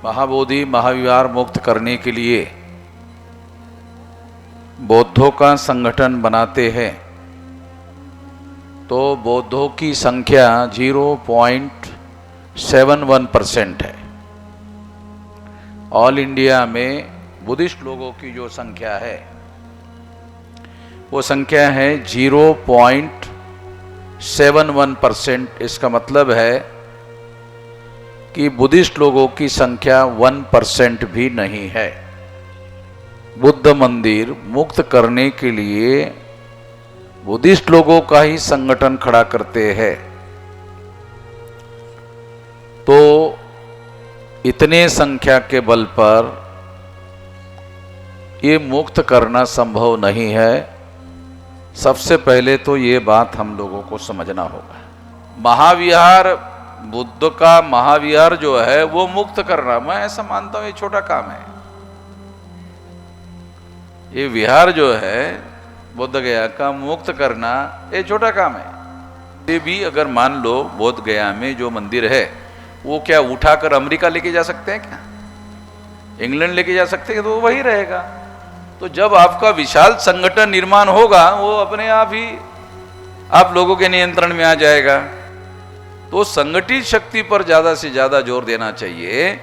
महाबोधि महाविहार मुक्त करने के लिए बौद्धों का संगठन बनाते हैं तो बौद्धों की संख्या 0.71% है। ऑल इंडिया में बुद्धिस्ट लोगों की जो संख्या है वो संख्या है 0.71%। इसका मतलब है कि बुद्धिस्ट लोगों की संख्या 1% भी नहीं है। बुद्ध मंदिर मुक्त करने के लिए बुद्धिस्ट लोगों का ही संगठन खड़ा करते हैं तो इतने संख्या के बल पर ये मुक्त करना संभव नहीं है। सबसे पहले तो ये बात हम लोगों को समझना होगा। महाविहार, बुद्ध का महाविहार जो है वो मुक्त करना, मैं ऐसा मानता हूं ये छोटा काम है। ये विहार जो है बोध गया का मुक्त करना ये छोटा काम है। ये भी अगर मान लो बोध गया में जो मंदिर है वो क्या उठाकर अमेरिका लेके जा सकते हैं क्या? इंग्लैंड लेके जा सकते हैं? तो वही रहेगा। तो जब आपका विशाल संगठन निर्माण होगा वो अपने आप ही आप लोगों के नियंत्रण में आ जाएगा। तो संगठित शक्ति पर ज्यादा से ज्यादा जोर देना चाहिए।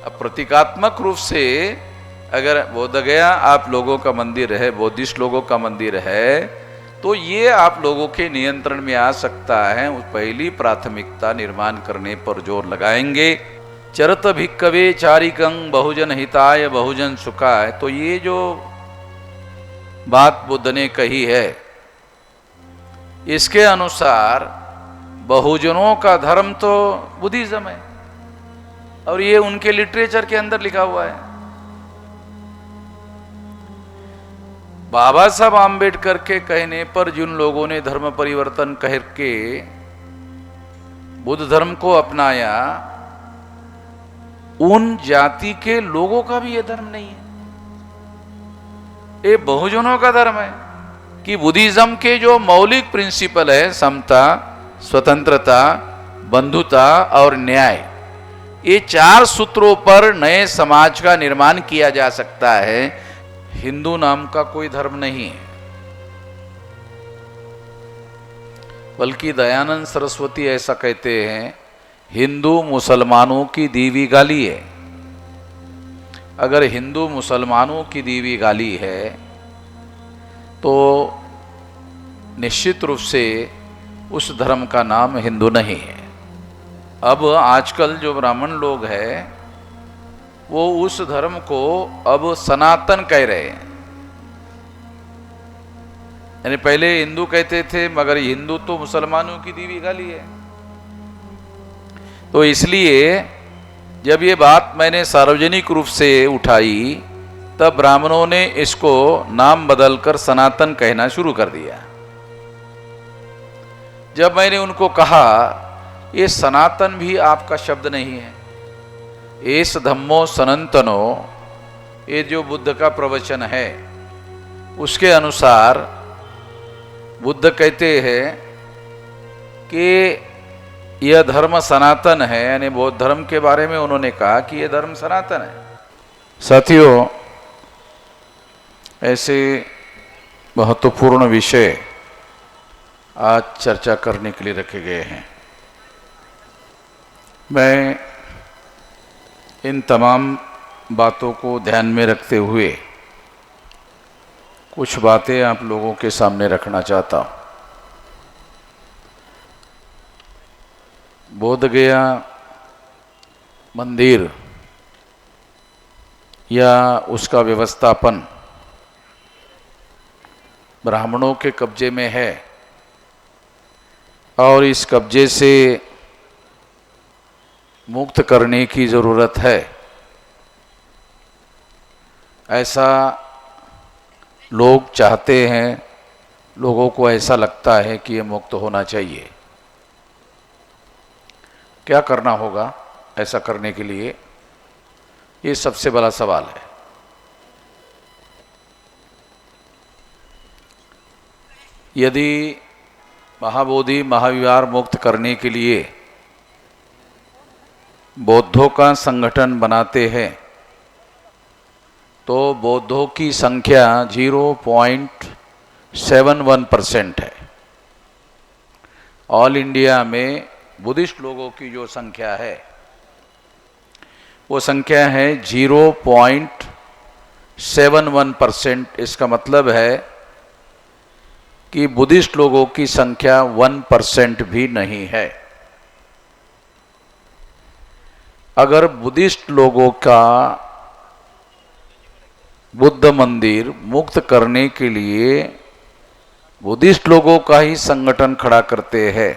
अब प्रतीकात्मक रूप से अगर बोध गया आप लोगों का मंदिर है, बौद्धिस्ट लोगों का मंदिर है, तो ये आप लोगों के नियंत्रण में आ सकता है। उस पहली प्राथमिकता निर्माण करने पर जोर लगाएंगे। चरत भिक्कवे चारिकं बहुजन हिताय बहुजन सुखाय। तो ये जो बात बुद्ध ने कही है इसके अनुसार बहुजनों का धर्म तो बुद्धिज्म है और ये उनके लिटरेचर के अंदर लिखा हुआ है। बाबा साहब आम्बेडकर के कहने पर जिन लोगों ने धर्म परिवर्तन करके बुद्ध धर्म को अपनाया उन जाति के लोगों का भी ये धर्म नहीं है, ये बहुजनों का धर्म है। कि बुद्धिज्म के जो मौलिक प्रिंसिपल है समता, स्वतंत्रता, बंधुता और न्याय, ये 4 सूत्रों पर नए समाज का निर्माण किया जा सकता है। हिंदू नाम का कोई धर्म नहीं है। बल्कि दयानंद सरस्वती ऐसा कहते हैं, हिंदू मुसलमानों की दीवी गाली है। अगर हिंदू मुसलमानों की दीवी गाली है तो निश्चित रूप से उस धर्म का नाम हिंदू नहीं है। अब आजकल जो ब्राह्मण लोग हैं वो उस धर्म को अब सनातन कह रहे हैं। यानी पहले हिंदू कहते थे मगर हिंदू तो मुसलमानों की दीवी गाली है। तो इसलिए जब ये बात मैंने सार्वजनिक रूप से उठाई तब ब्राह्मणों ने इसको नाम बदलकर सनातन कहना शुरू कर दिया। जब मैंने उनको कहा ये सनातन भी आपका शब्द नहीं है, एस धम्मो सनातनो, ये जो बुद्ध का प्रवचन है उसके अनुसार बुद्ध कहते हैं कि यह धर्म सनातन है। यानी बौद्ध धर्म के बारे में उन्होंने कहा कि यह धर्म सनातन है। साथियों, ऐसे महत्वपूर्ण विषय आज चर्चा करने के लिए रखे गए हैं। मैं इन तमाम बातों को ध्यान में रखते हुए कुछ बातें आप लोगों के सामने रखना चाहता हूँ। बोध गया मंदिर या उसका व्यवस्थापन ब्राह्मणों के कब्जे में है और इस कब्जे से मुक्त करने की ज़रूरत है, ऐसा लोग चाहते हैं। लोगों को ऐसा लगता है कि ये मुक्त होना चाहिए। क्या करना होगा ऐसा करने के लिए, ये सबसे बड़ा सवाल है। यदि महाबोधि महाविहार मुक्त करने के लिए बौद्धों का संगठन बनाते हैं तो बौद्धों की संख्या 0.71% है। ऑल इंडिया में बुद्धिस्ट लोगों की जो संख्या है वो संख्या है 0.71%। इसका मतलब है कि बुद्धिस्ट लोगों की संख्या 1% भी नहीं है। अगर बुद्धिस्ट लोगों का बुद्ध मंदिर मुक्त करने के लिए बुद्धिस्ट लोगों का ही संगठन खड़ा करते हैं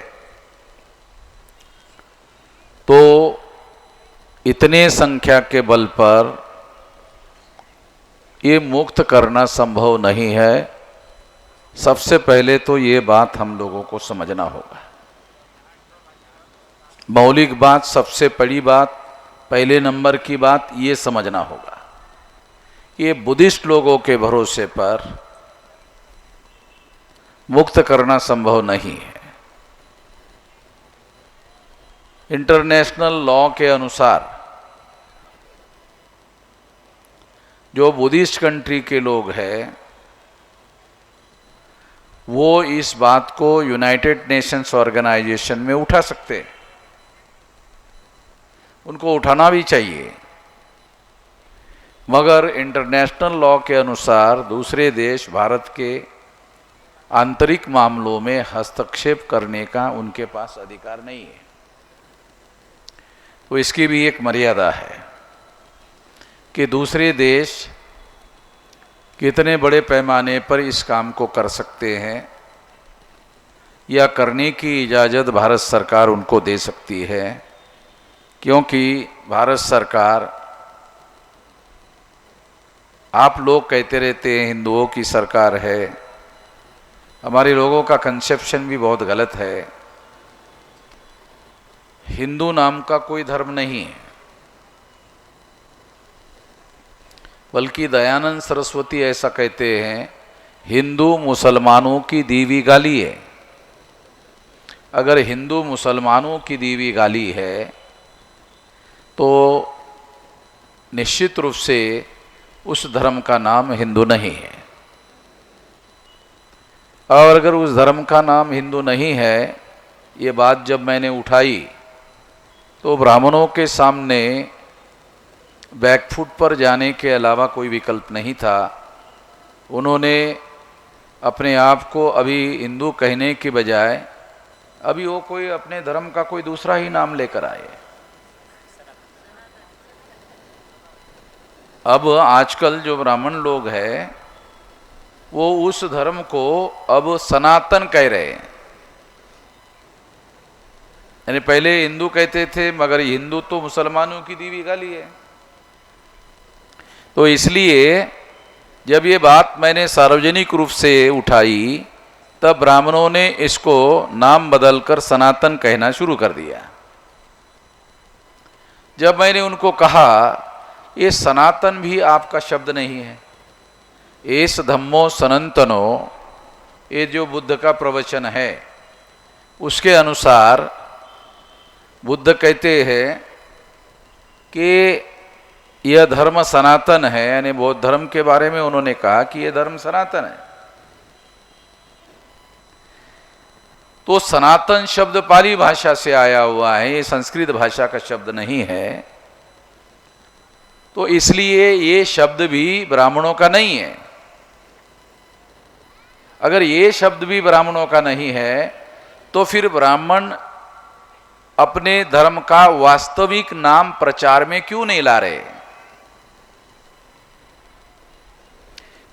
तो इतने संख्या के बल पर ये मुक्त करना संभव नहीं है। सबसे पहले तो ये बात हम लोगों को समझना होगा। मौलिक बात, सबसे बड़ी बात, पहले नंबर की बात ये समझना होगा। ये बुद्धिस्ट लोगों के भरोसे पर मुक्त करना संभव नहीं है। इंटरनेशनल लॉ के अनुसार जो बुद्धिस्ट कंट्री के लोग हैं वो इस बात को यूनाइटेड नेशंस ऑर्गेनाइजेशन में उठा सकते हैं, उनको उठाना भी चाहिए। मगर इंटरनेशनल लॉ के अनुसार दूसरे देश भारत के आंतरिक मामलों में हस्तक्षेप करने का उनके पास अधिकार नहीं है। तो इसकी भी एक मर्यादा है कि दूसरे देश कितने बड़े पैमाने पर इस काम को कर सकते हैं या करने की इजाज़त भारत सरकार उनको दे सकती है, क्योंकि भारत सरकार, आप लोग कहते रहते हैं हिंदुओं की सरकार है, हमारे लोगों का कंसेप्शन भी बहुत गलत है। हिंदू नाम का कोई धर्म नहीं है, बल्कि दयानंद सरस्वती ऐसा कहते हैं, हिंदू मुसलमानों की दी हुई गाली है। अगर हिंदू मुसलमानों की दी हुई गाली है तो निश्चित रूप से उस धर्म का नाम हिंदू नहीं है। और अगर उस धर्म का नाम हिंदू नहीं है, ये बात जब मैंने उठाई तो ब्राह्मणों के सामने बैकफुट पर जाने के अलावा कोई विकल्प नहीं था। उन्होंने अपने आप को अभी हिंदू कहने के बजाय अभी वो कोई अपने धर्म का कोई दूसरा ही नाम लेकर आए। अब आजकल जो ब्राह्मण लोग हैं वो उस धर्म को अब सनातन कह रहे हैं। यानी पहले हिंदू कहते थे, मगर हिंदू तो मुसलमानों की दी हुई गाली है। तो इसलिए जब ये बात मैंने सार्वजनिक रूप से उठाई तब ब्राह्मणों ने इसको नाम बदलकर सनातन कहना शुरू कर दिया। जब मैंने उनको कहा ये सनातन भी आपका शब्द नहीं है, एस धम्मो सनातनो, ये जो बुद्ध का प्रवचन है उसके अनुसार बुद्ध कहते हैं कि यह धर्म सनातन है। यानी बौद्ध धर्म के बारे में उन्होंने कहा कि यह धर्म सनातन है। तो सनातन शब्द पाली भाषा से आया हुआ है, ये संस्कृत भाषा का शब्द नहीं है। तो इसलिए ये शब्द भी ब्राह्मणों का नहीं है। अगर ये शब्द भी ब्राह्मणों का नहीं है तो फिर ब्राह्मण अपने धर्म का वास्तविक नाम प्रचार में क्यों नहीं ला रहे?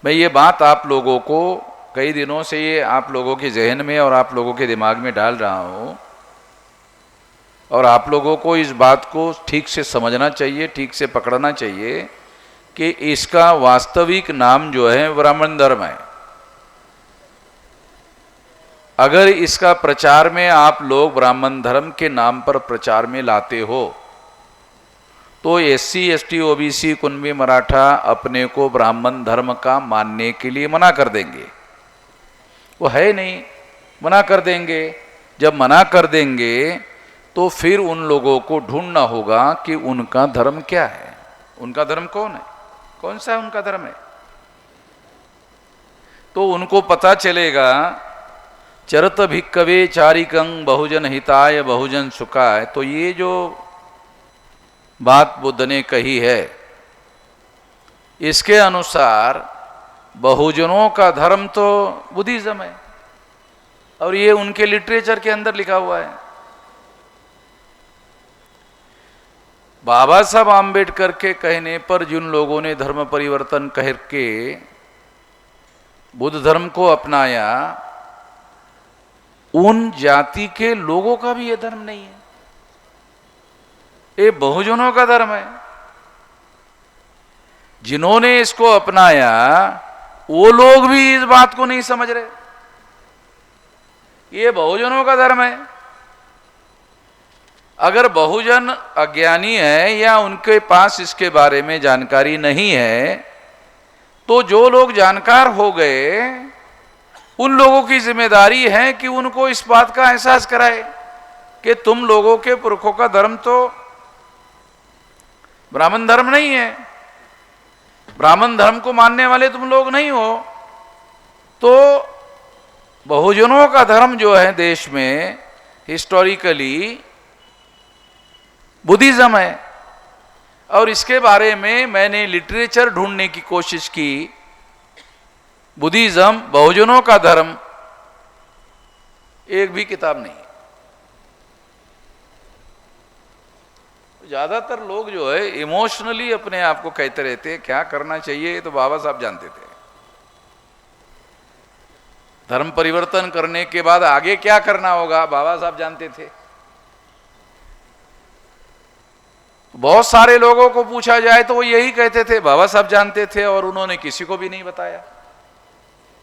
मैं ये बात आप लोगों को कई दिनों से ये आप लोगों के जहन में और आप लोगों के दिमाग में डाल रहा हूँ, और आप लोगों को इस बात को ठीक से समझना चाहिए, ठीक से पकड़ना चाहिए कि इसका वास्तविक नाम जो है ब्राह्मण धर्म है। अगर इसका प्रचार में आप लोग ब्राह्मण धर्म के नाम पर प्रचार में लाते हो तो SC ST OBC Kunbi Maratha अपने को ब्राह्मण धर्म का मानने के लिए मना कर देंगे। वो है नहीं, मना कर देंगे। जब मना कर देंगे तो फिर उन लोगों को ढूंढना होगा कि उनका धर्म क्या है, उनका धर्म कौन है, कौन सा उनका धर्म है। तो उनको पता चलेगा चरत भिक्कवे चारिकं बहुजन हिताय बहुजन सुखाय। तो ये जो बात बुद्ध ने कही है, इसके अनुसार बहुजनों का धर्म तो बुद्धिज्म है, और ये उनके लिटरेचर के अंदर लिखा हुआ है। बाबा साहब आम्बेडकर के कहने पर जिन लोगों ने धर्म परिवर्तन करके बुद्ध धर्म को अपनाया, उन जाति के लोगों का भी यह धर्म नहीं है, ये बहुजनों का धर्म है। जिन्होंने इसको अपनाया वो लोग भी इस बात को नहीं समझ रहे, ये बहुजनों का धर्म है। अगर बहुजन अज्ञानी है या उनके पास इसके बारे में जानकारी नहीं है, तो जो लोग जानकार हो गए उन लोगों की जिम्मेदारी है कि उनको इस बात का एहसास कराए कि तुम लोगों के पुरखों का धर्म तो ब्राह्मण धर्म नहीं है, ब्राह्मण धर्म को मानने वाले तुम लोग नहीं हो। तो बहुजनों का धर्म जो है देश में हिस्टोरिकली बुद्धिज्म है। और इसके बारे में मैंने लिटरेचर ढूंढने की कोशिश की, बुद्धिज्म बहुजनों का धर्म, एक भी किताब नहीं। ज्यादातर लोग जो है इमोशनली अपने आप को कहते रहते, क्या करना चाहिए तो बाबा साहब जानते थे। धर्म परिवर्तन करने के बाद आगे क्या करना होगा बाबा साहब जानते थे। बहुत सारे लोगों को पूछा जाए तो वो यही कहते थे बाबा साहब जानते थे, और उन्होंने किसी को भी नहीं बताया।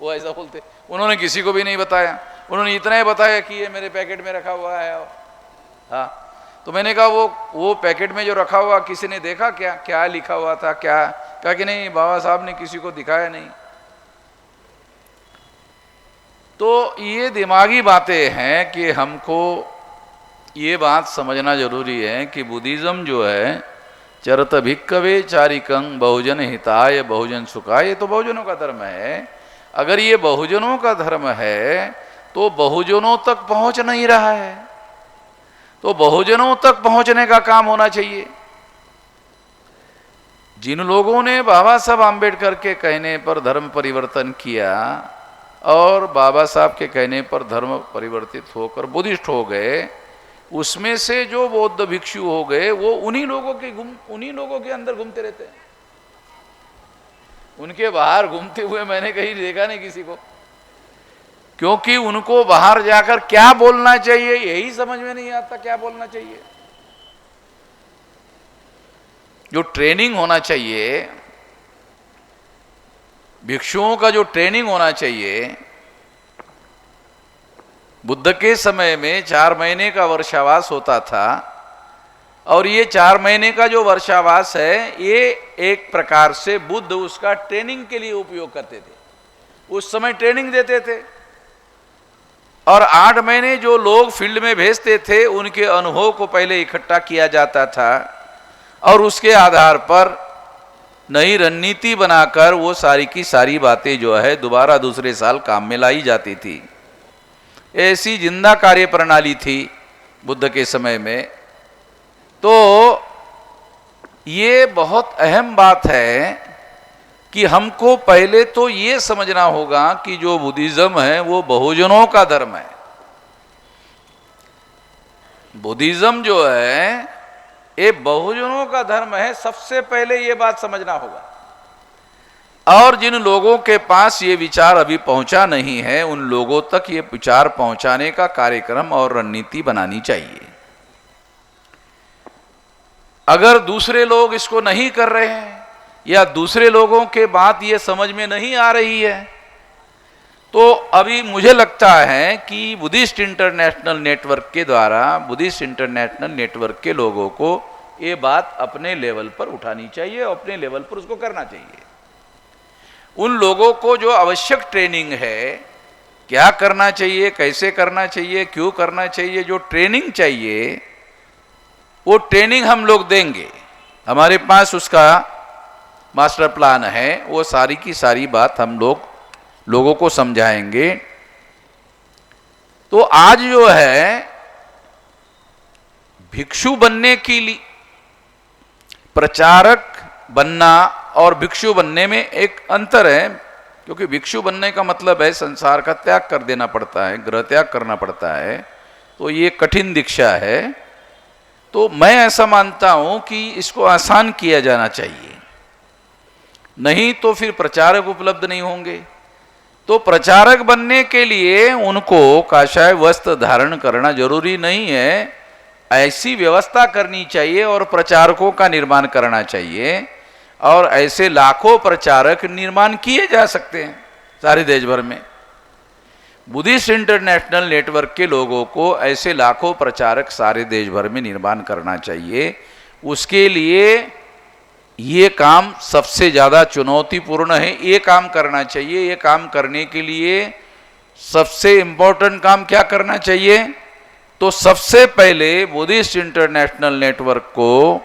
वो ऐसा बोलते, उन्होंने किसी को भी नहीं बताया, उन्होंने इतना ही बताया कि ये मेरे पैकेट में रखा हुआ है। हाँ, तो मैंने कहा वो पैकेट में जो रखा हुआ किसी ने देखा क्या, क्या लिखा हुआ था, क्या? कहा कि नहीं, बाबा साहब ने किसी को दिखाया नहीं। तो ये दिमागी बातें हैं कि हमको ये बात समझना जरूरी है कि बुद्धिज्म जो है चरत भिक्कवे चारिकं बहुजन हिताय बहुजन सुखाय, ये तो बहुजनों का धर्म है। अगर ये बहुजनों का धर्म है तो बहुजनों तक पहुंच नहीं रहा है, तो बहुजनों तक पहुंचने का काम होना चाहिए। जिन लोगों ने बाबा साहब आम्बेडकर के कहने पर धर्म परिवर्तन किया और बाबा साहब के कहने पर धर्म परिवर्तित होकर बुद्धिस्ट हो गए, उसमें से जो बौद्ध भिक्षु हो गए वो उन्हीं लोगों के अंदर घूमते रहते हैं। उनके बाहर घूमते हुए मैंने कहीं देखा नहीं किसी को, क्योंकि उनको बाहर जाकर क्या बोलना चाहिए यही समझ में नहीं आता। क्या बोलना चाहिए, जो ट्रेनिंग होना चाहिए, भिक्षुओं का जो ट्रेनिंग होना चाहिए, बुद्ध के समय में 4 महीने का वर्षावास होता था, और ये 4 महीने का जो वर्षावास है ये एक प्रकार से बुद्ध उसका ट्रेनिंग के लिए उपयोग करते थे। उस समय ट्रेनिंग देते थे, और 8 महीने जो लोग फील्ड में भेजते थे उनके अनुभव को पहले इकट्ठा किया जाता था, और उसके आधार पर नई रणनीति बनाकर वो सारी की सारी बातें जो है दोबारा दूसरे साल काम में लाई जाती थी। ऐसी जिंदा कार्य प्रणाली थी बुद्ध के समय में। तो ये बहुत अहम बात है कि हमको पहले तो ये समझना होगा कि जो बुद्धिज्म है वो बहुजनों का धर्म है। बुद्धिज्म जो है ये बहुजनों का धर्म है, सबसे पहले ये बात समझना होगा। और जिन लोगों के पास ये विचार अभी पहुंचा नहीं है उन लोगों तक ये विचार पहुंचाने का कार्यक्रम और रणनीति बनानी चाहिए। अगर दूसरे लोग इसको नहीं कर रहे हैं या दूसरे लोगों के बात ये समझ में नहीं आ रही है, तो अभी मुझे लगता है कि बुद्धिस्ट इंटरनेशनल नेटवर्क के द्वारा, बुद्धिस्ट इंटरनेशनल नेटवर्क के लोगों को ये बात अपने लेवल पर उठानी चाहिए और अपने लेवल पर उसको करना चाहिए। उन लोगों को जो आवश्यक ट्रेनिंग है, क्या करना चाहिए, कैसे करना चाहिए, क्यों करना चाहिए, जो ट्रेनिंग चाहिए वो ट्रेनिंग हम लोग देंगे, हमारे पास उसका मास्टर प्लान है, वो सारी की सारी बात हम लोगों को समझाएंगे। तो आज जो है भिक्षु बनने के लिए, प्रचारक बनना और भिक्षु बनने में एक अंतर है, क्योंकि भिक्षु बनने का मतलब है संसार का त्याग कर देना पड़ता है, गृह त्याग करना पड़ता है, तो ये कठिन दीक्षा है। तो मैं ऐसा मानता हूं कि इसको आसान किया जाना चाहिए, नहीं तो फिर प्रचारक उपलब्ध नहीं होंगे। तो प्रचारक बनने के लिए उनको काषाय वस्त्र धारण करना जरूरी नहीं है, ऐसी व्यवस्था करनी चाहिए और प्रचारकों का निर्माण करना चाहिए, और ऐसे लाखों प्रचारक निर्माण किए जा सकते हैं सारे देश भर में। बुद्धिस्ट इंटरनेशनल नेटवर्क के लोगों को ऐसे लाखों प्रचारक सारे देश भर में निर्माण करना चाहिए। उसके लिए ये काम सबसे ज़्यादा चुनौतीपूर्ण है, ये काम करना चाहिए। ये काम करने के लिए सबसे इम्पोर्टेंट काम क्या करना चाहिए? तो सबसे पहले बुद्धिस्ट इंटरनेशनल नेटवर्क को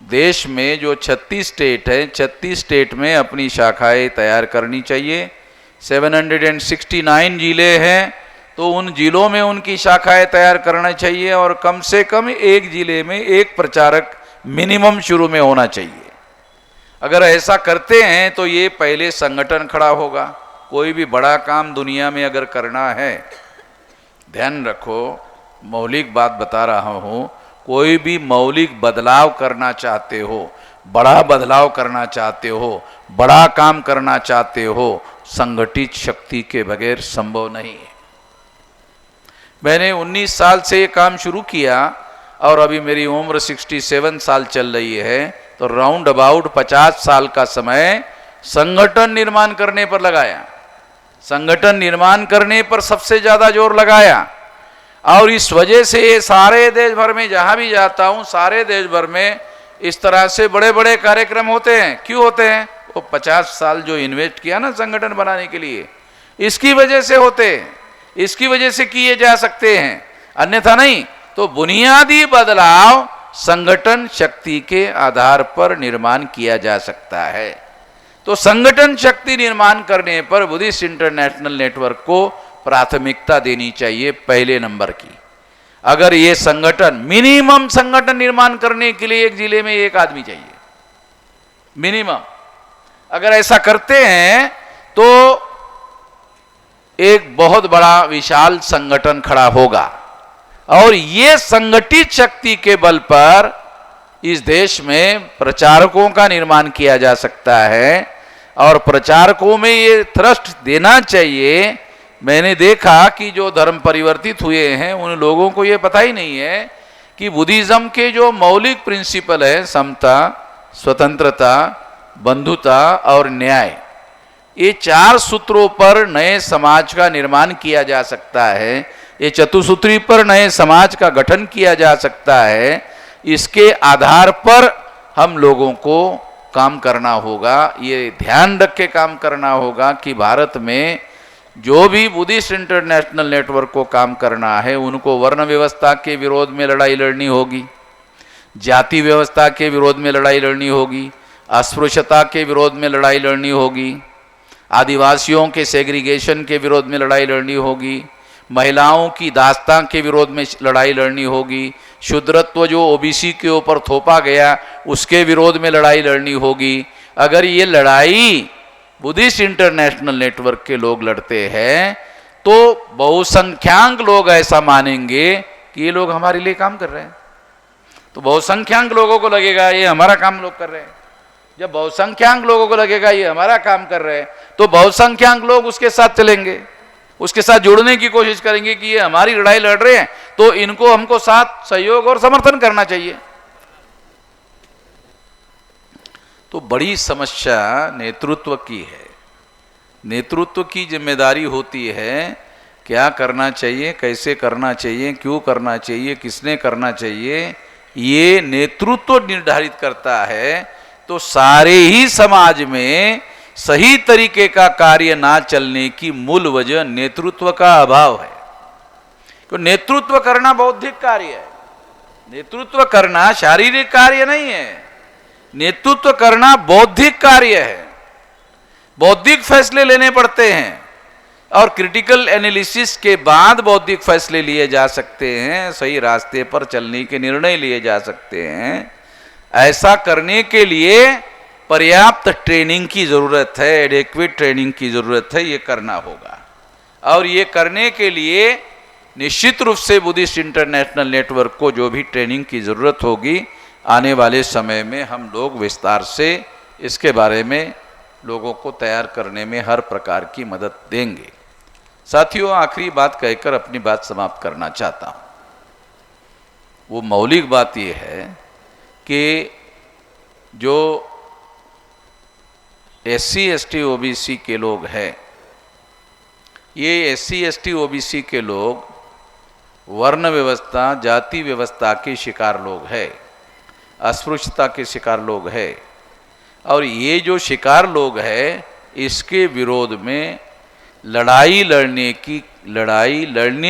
देश में जो 36 स्टेट है, 36 स्टेट में अपनी शाखाएं तैयार करनी चाहिए। 769 जिले हैं, तो उन जिलों में उनकी शाखाएं तैयार करना चाहिए, और कम से कम एक जिले में एक प्रचारक मिनिमम शुरू में होना चाहिए। अगर ऐसा करते हैं तो ये पहले संगठन खड़ा होगा। कोई भी बड़ा काम दुनिया में अगर करना है, ध्यान रखो, मौलिक बात बता रहा हूँ, कोई भी मौलिक बदलाव करना चाहते हो, बड़ा बदलाव करना चाहते हो, बड़ा काम करना चाहते हो, संगठित शक्ति के बगैर संभव नहीं है। मैंने 19 साल से ये काम शुरू किया और अभी मेरी उम्र 67 साल चल रही है, तो राउंड अबाउट 50 साल का समय संगठन निर्माण करने पर लगाया। संगठन निर्माण करने पर सबसे ज्यादा जोर लगाया, और इस वजह से ये सारे देश भर में जहां भी जाता हूं, सारे देश भर में इस तरह से बड़े बड़े कार्यक्रम होते हैं। क्यों होते हैं? वो 50 साल जो इन्वेस्ट किया ना संगठन बनाने के लिए, इसकी वजह से होते हैं, इसकी वजह से किए जा सकते हैं, अन्यथा नहीं। तो बुनियादी बदलाव संगठन शक्ति के आधार पर निर्माण किया जा सकता है। तो संगठन शक्ति निर्माण करने पर बुद्धिस्ट इंटरनेशनल नेटवर्क को प्राथमिकता देनी चाहिए, पहले नंबर की। अगर ये संगठन, मिनिमम संगठन निर्माण करने के लिए एक जिले में एक आदमी चाहिए, मिनिमम। अगर ऐसा करते हैं तो एक बहुत बड़ा विशाल संगठन खड़ा होगा, और ये संगठित शक्ति के बल पर इस देश में प्रचारकों का निर्माण किया जा सकता है, और प्रचारकों में ये थ्रस्ट देना चाहिए। मैंने देखा कि जो धर्म परिवर्तित हुए हैं उन लोगों को ये पता ही नहीं है कि बुद्धिज्म के जो मौलिक प्रिंसिपल है, समता, स्वतंत्रता, बंधुता और न्याय, ये 4 सूत्रों पर नए समाज का निर्माण किया जा सकता है। ये चतुसूत्री पर नए समाज का गठन किया जा सकता है। इसके आधार पर हम लोगों को काम करना होगा। ये ध्यान रख के काम करना होगा कि भारत में जो भी बुद्धिस्ट इंटरनेशनल नेटवर्क को काम करना है, उनको वर्ण व्यवस्था के विरोध में लड़ाई लड़नी होगी, जाति व्यवस्था के विरोध में लड़ाई लड़नी होगी, अस्पृश्यता के विरोध में लड़ाई लड़नी होगी, आदिवासियों के सेग्रीगेशन के विरोध में लड़ाई लड़नी होगी, महिलाओं की दास्तां के विरोध में लड़ाई लड़नी होगी, शूद्रत्व जो ओबीसी के ऊपर थोपा गया उसके विरोध में लड़ाई लड़नी होगी। अगर ये लड़ाई बुद्धिस्ट इंटरनेशनल नेटवर्क के लोग लड़ते हैं तो बहुसंख्यांक लोग ऐसा मानेंगे कि ये लोग हमारे लिए काम कर रहे हैं। तो बहुसंख्यांक लोगों को लगेगा ये हमारा काम लोग कर रहे हैं। जब बहुसंख्यांक लोगों को लगेगा ये हमारा काम कर रहे हैं, तो बहुसंख्यांक लोग उसके साथ चलेंगे, उसके साथ जुड़ने की कोशिश करेंगे कि ये हमारी लड़ाई लड़ रहे हैं, तो इनको हमको साथ सहयोग और समर्थन करना चाहिए। तो बड़ी समस्या नेतृत्व की है। नेतृत्व की जिम्मेदारी होती है क्या करना चाहिए, कैसे करना चाहिए, क्यों करना चाहिए, किसने करना चाहिए, ये नेतृत्व निर्धारित करता है। तो सारे ही समाज में सही तरीके का कार्य ना चलने की मूल वजह नेतृत्व का अभाव है। तो नेतृत्व करना बौद्धिक कार्य है, नेतृत्व करना शारीरिक कार्य नहीं है, नेतृत्व करना बौद्धिक कार्य है। बौद्धिक फैसले लेने पड़ते हैं और क्रिटिकल एनालिसिस के बाद बौद्धिक फैसले लिए जा सकते हैं, सही रास्ते पर चलने के निर्णय लिए जा सकते हैं। ऐसा करने के लिए पर्याप्त ट्रेनिंग की जरूरत है, एडेक्वेट ट्रेनिंग की जरूरत है, ये करना होगा। और ये करने के लिए निश्चित रूप से बुद्धिस्ट इंटरनेशनल नेटवर्क को जो भी ट्रेनिंग की जरूरत होगी, आने वाले समय में हम लोग विस्तार से इसके बारे में लोगों को तैयार करने में हर प्रकार की मदद देंगे। साथियों, आखिरी बात कहकर अपनी बात समाप्त करना चाहता हूं। वो मौलिक बात यह है कि जो SC ST OBC के लोग हैं, ये SC ST OBC के लोग वर्ण व्यवस्था, जाति व्यवस्था के शिकार लोग हैं, अस्पृश्यता के शिकार लोग हैं। और ये जो शिकार लोग हैं, इसके विरोध में लड़ाई लड़ने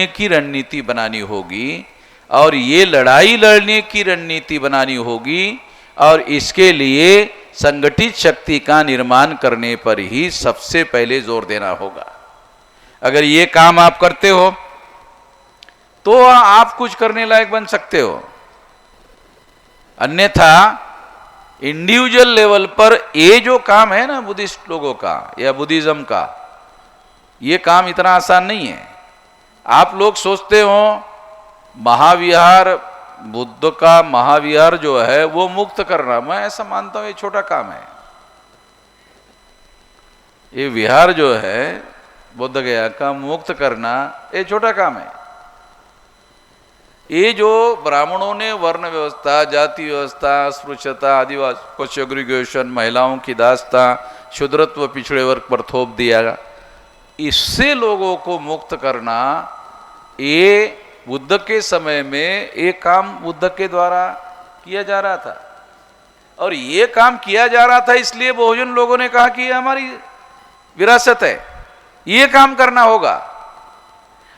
की रणनीति बनानी होगी। और ये लड़ाई लड़ने की रणनीति बनानी होगी और इसके लिए संगठित शक्ति का निर्माण करने पर ही सबसे पहले जोर देना होगा। अगर ये काम आप करते हो तो आप कुछ करने लायक बन सकते हो, अन्यथा इंडिविजुअल लेवल पर ये जो काम है ना बुद्धिस्ट लोगों का या बुद्धिज्म का, ये काम इतना आसान नहीं है। आप लोग सोचते हो महाविहार, बुद्ध का महाविहार जो है वो मुक्त करना, मैं ऐसा मानता हूं ये छोटा काम है। ये विहार जो है बुद्ध गया का मुक्त करना, ये छोटा काम है। ये जो ब्राह्मणों ने वर्ण व्यवस्था, जाति व्यवस्था, अस्पृश्यता, आदिवासी को सेग्रीगेशन, महिलाओं की दास्ता, शूद्रत्व पिछड़े वर्ग पर थोप दिया, इससे लोगों को मुक्त करना, ये बुद्ध के समय में एक काम बुद्ध के द्वारा किया जा रहा था। और ये काम किया जा रहा था इसलिए बहुजन लोगों ने कहा कि ये हमारी विरासत है, ये काम करना होगा।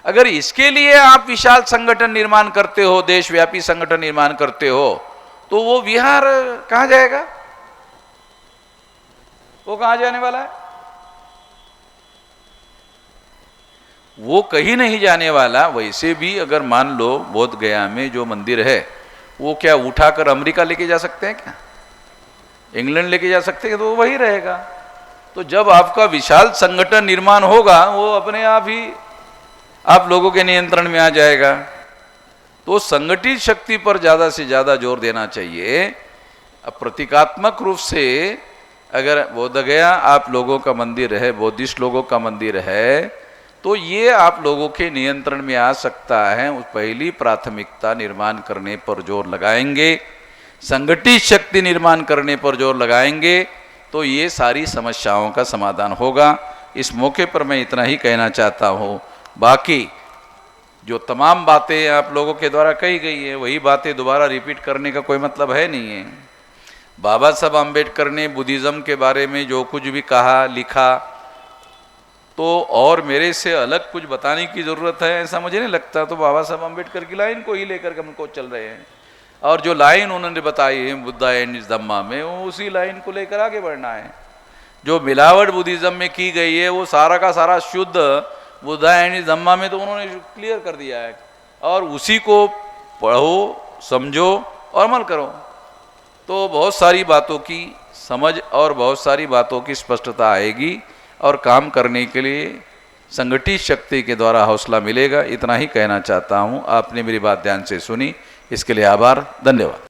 अगर इसके लिए आप विशाल संगठन निर्माण करते हो, देशव्यापी संगठन निर्माण करते हो, तो वो विहार कहां जाएगा? वो कहां जाने वाला है? वो कहीं नहीं जाने वाला। वैसे भी अगर मान लो बोध गया में जो मंदिर है, वो क्या उठाकर अमेरिका लेके जा सकते हैं क्या? इंग्लैंड लेके जा सकते हैं? तो वो वही रहेगा। तो जब आपका विशाल संगठन निर्माण होगा, वो अपने आप ही आप लोगों के नियंत्रण में आ जाएगा। तो संगठित शक्ति पर ज़्यादा से ज़्यादा जोर देना चाहिए। अब प्रतीकात्मक रूप से अगर बोध गया आप लोगों का मंदिर है, बौद्धिस्ट लोगों का मंदिर है, तो ये आप लोगों के नियंत्रण में आ सकता है। उस पहली प्राथमिकता निर्माण करने पर जोर लगाएंगे, संगठित शक्ति निर्माण करने पर जोर लगाएंगे, तो ये सारी समस्याओं का समाधान होगा। इस मौके पर मैं इतना ही कहना चाहता हूँ। बाकी जो तमाम बातें आप लोगों के द्वारा कही गई है, वही बातें दोबारा रिपीट करने का कोई मतलब है नहीं है। बाबा साहब आम्बेडकर ने बुद्धिज़्म के बारे में जो कुछ भी कहा, लिखा, तो और मेरे से अलग कुछ बताने की ज़रूरत है ऐसा मुझे नहीं लगता। तो बाबा साहब आम्बेडकर की लाइन को ही लेकर हमको चल रहे हैं, और जो लाइन उन्होंने बताई है बुद्धा एंड धम्मा में, वो उसी लाइन को लेकर आगे बढ़ना है। जो मिलावट बुद्धिज़्म में की गई है, वो सारा का सारा शुद्ध बुद्धा एंड धम्मा में तो उन्होंने क्लियर कर दिया है, और उसी को पढ़ो, समझो और अमल करो। तो बहुत सारी बातों की समझ और बहुत सारी बातों की स्पष्टता आएगी, और काम करने के लिए संगठित शक्ति के द्वारा हौसला मिलेगा। इतना ही कहना चाहता हूँ। आपने मेरी बात ध्यान से सुनी, इसके लिए आभार, धन्यवाद।